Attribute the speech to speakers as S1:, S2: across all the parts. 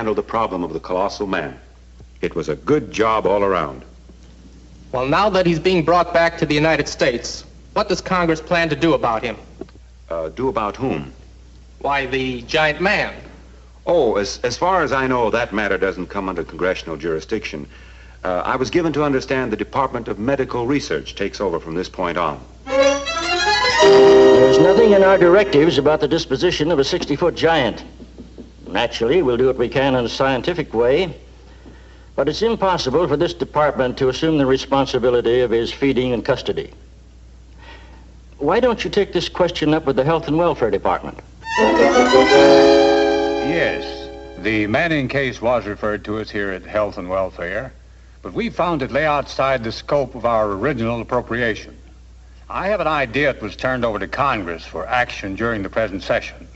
S1: handled the problem of the Colossal man. It was a good job all around.
S2: Well, now that he's being brought back to the United States, what does Congress plan to do about him?
S1: Do about whom?
S2: Why, the giant man.
S1: Oh, as far as I know, that matter doesn't come under congressional jurisdiction. I was given to understand the Department of Medical Research takes over from this point on.
S3: There's nothing in our directives about the disposition of a 60-foot giant. Naturally, we'll do what we can in a scientific way, but it's impossible for this department to assume the responsibility of his feeding and custody. Why don't you take this question up with the Health and Welfare Department?
S4: Yes, the Manning case was referred to us here at Health and Welfare, but we found it lay outside the scope of our original appropriation. I have an idea it was turned over to Congress for action during the present session.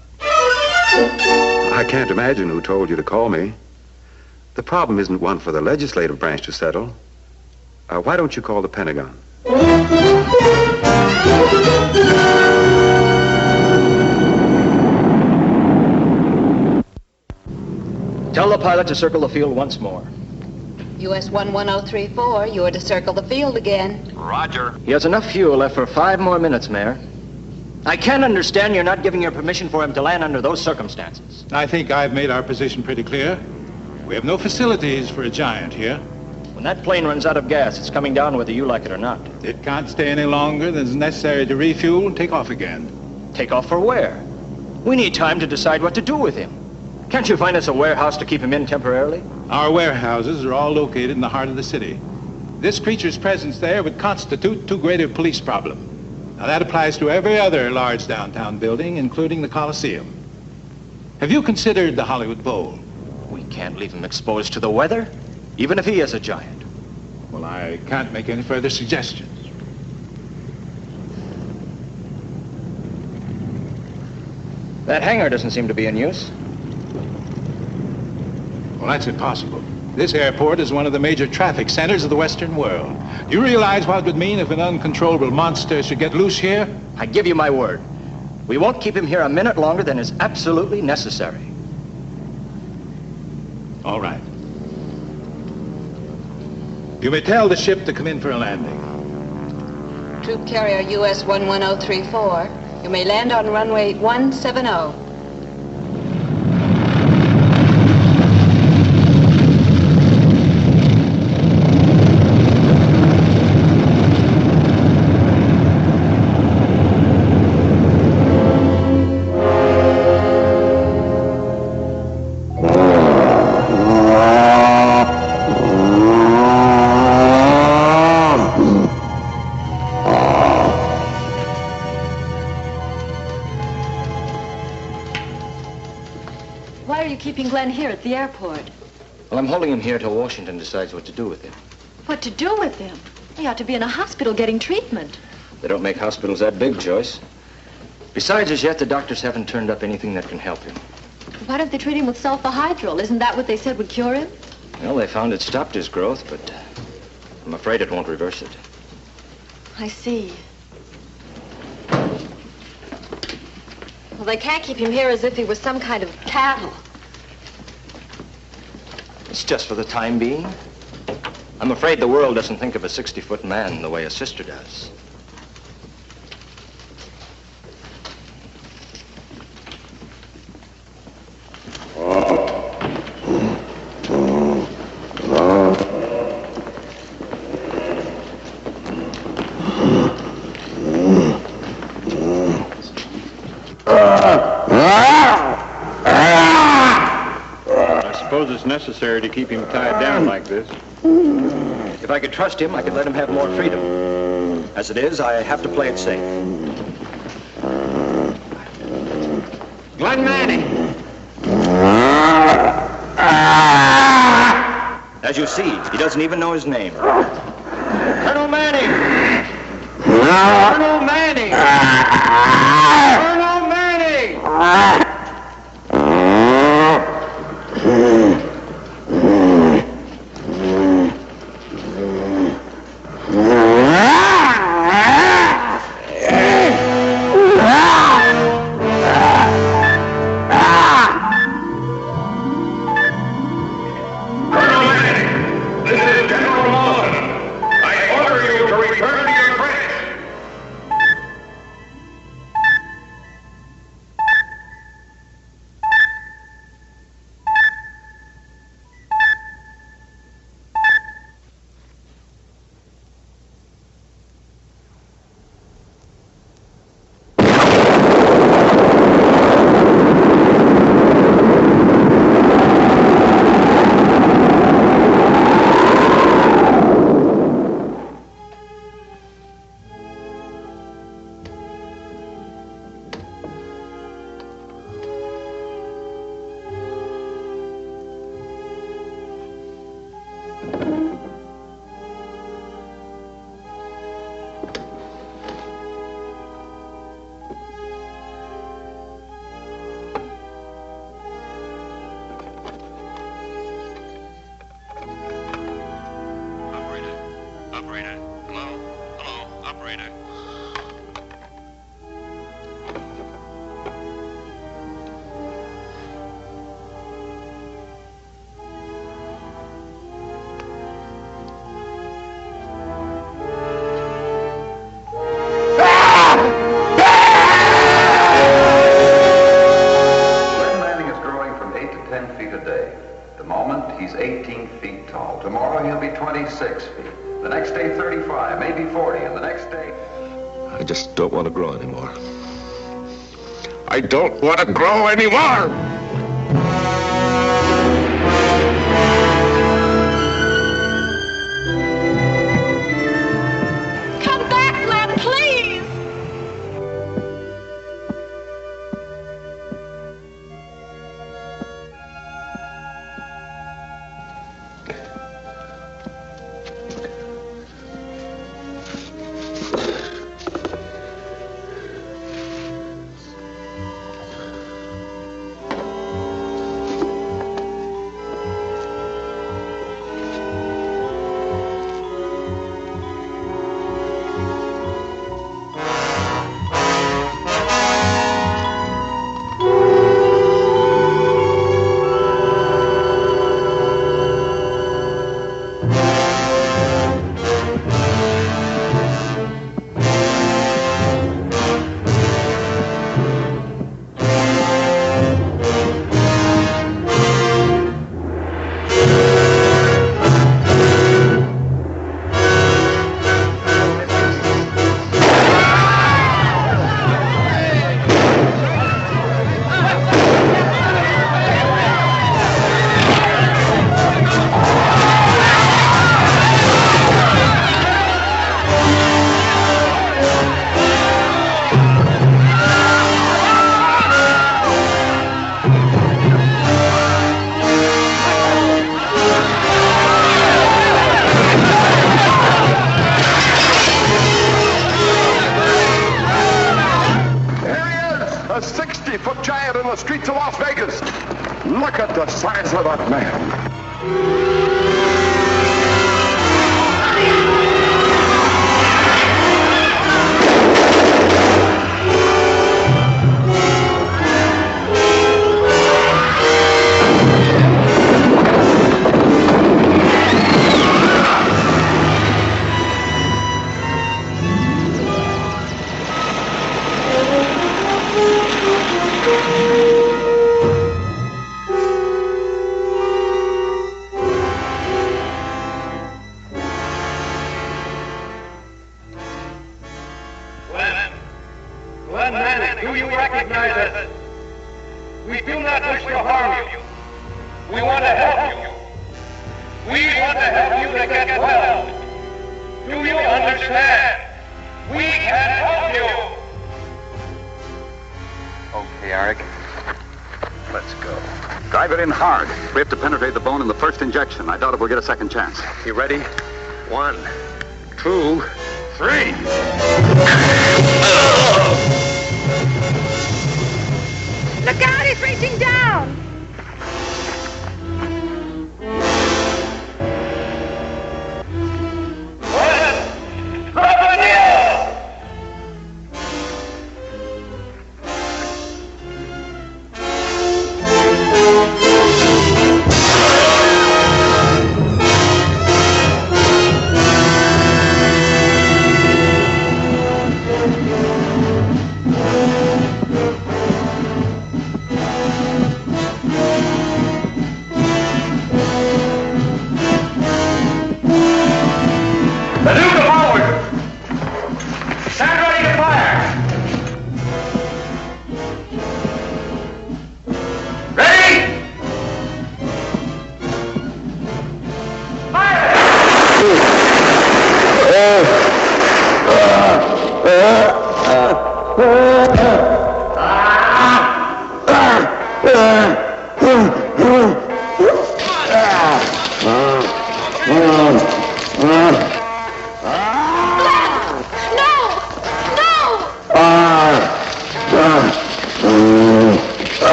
S1: I can't imagine who told you to call me. The problem isn't one for the legislative branch to settle. Why don't you call the Pentagon?
S3: Tell the pilot to circle the field once more.
S5: US 11034, you are to circle the field again.
S1: Roger.
S3: He has enough fuel left for 5 more minutes, Mayor. I can't understand you're not giving your permission for him to land under those circumstances.
S6: I think I've made our position pretty clear. We have no facilities for a giant here.
S3: When that plane runs out of gas, it's coming down whether you like it or not.
S6: It can't stay any longer than is necessary to refuel and take off again.
S3: Take off for where? We need time to decide what to do with him. Can't you find us a warehouse to keep him in temporarily?
S6: Our warehouses are all located in the heart of the city. This creature's presence there would constitute too great a police problem. Now that applies to every other large downtown building, including the Coliseum. Have you considered the Hollywood Bowl?
S3: We can't leave him exposed to the weather, even if he is a giant.
S6: Well, I can't make any further suggestions.
S3: That hangar doesn't seem to be in use.
S6: Well, that's impossible. This airport is one of the major traffic centers of the Western world. Do you realize what it would mean if an uncontrollable monster should get loose here?
S3: I give you my word. We won't keep him here a minute longer than is absolutely necessary.
S6: All right. You may tell the ship to come in for a landing.
S5: Troop carrier US 11034, you may land on runway 170.
S7: Here at the airport.
S3: Well, I'm holding him here till Washington decides what to do with him.
S7: What to do with him? He ought to be in a hospital getting treatment.
S3: They don't make hospitals that big, Joyce. Besides, as yet, the doctors haven't turned up anything that can help him.
S7: Why don't they treat him with sulfahydrol? Isn't that what they said would cure him?
S3: Well, they found it stopped his growth, but I'm afraid it won't reverse it.
S7: I see. Well, they can't keep him here as if he was some kind of cattle.
S3: It's just for the time being. I'm afraid the world doesn't think of a 60-foot man the way a sister does.
S4: It's necessary to keep him tied down like this.
S3: If I could trust him, I could let him have more freedom. As it is, I have to play it safe. Glenn Manning! As you see, he doesn't even know his name. Colonel Manning! Colonel Manning! Colonel Manning!
S8: At the moment, he's 18 feet tall. Tomorrow, he'll be 26 feet. The next day, 35, maybe 40, and the next day...
S9: I just don't want to grow anymore. I don't want to grow anymore!
S7: Come back, Lem, please!
S9: A 60-foot giant in the streets of Las Vegas. Look at the size of that man.
S10: Glenn Manning, do you recognize us? We do not wish to harm you. We want to help you. We want to help you to get well. Do you understand? We can help you.
S8: Okay, Eric. Let's go. Drive it in hard. We have to penetrate the bone in the first injection. I doubt if we'll get a second chance.
S9: You ready? 1, 2, 3.
S7: Look out, he's reaching down!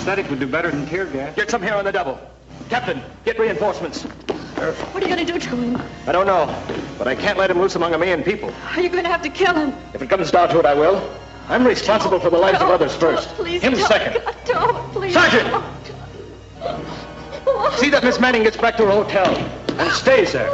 S4: anesthetic would do better than tear gas.
S11: Get some here on the double. Captain, get reinforcements.
S7: What are you going to do to him?
S11: I don't know, but I can't let him loose among a million people.
S7: Are you going to have to kill him?
S11: If it comes down to it, I will. I'm responsible for the lives of others first.
S7: Please
S11: Him
S7: don't.
S11: second.
S7: Don't, please.
S11: Sergeant!
S7: Don't.
S11: See that Miss Manning gets back to her hotel and stays there.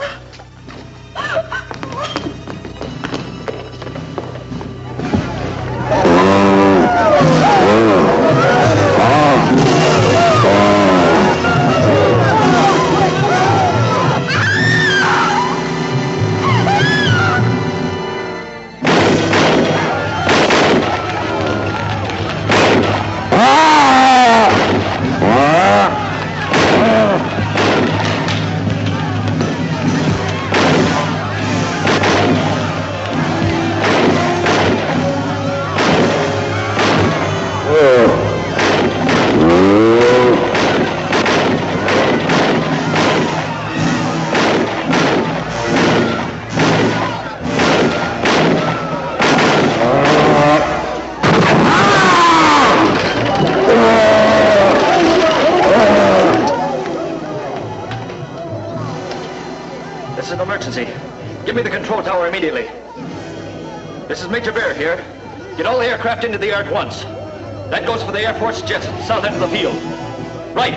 S11: This is an emergency. Give me the control tower immediately. This is Major Bear here. Get all the aircraft into the air at once. That goes for the Air Force jets at the south end of the field. Right.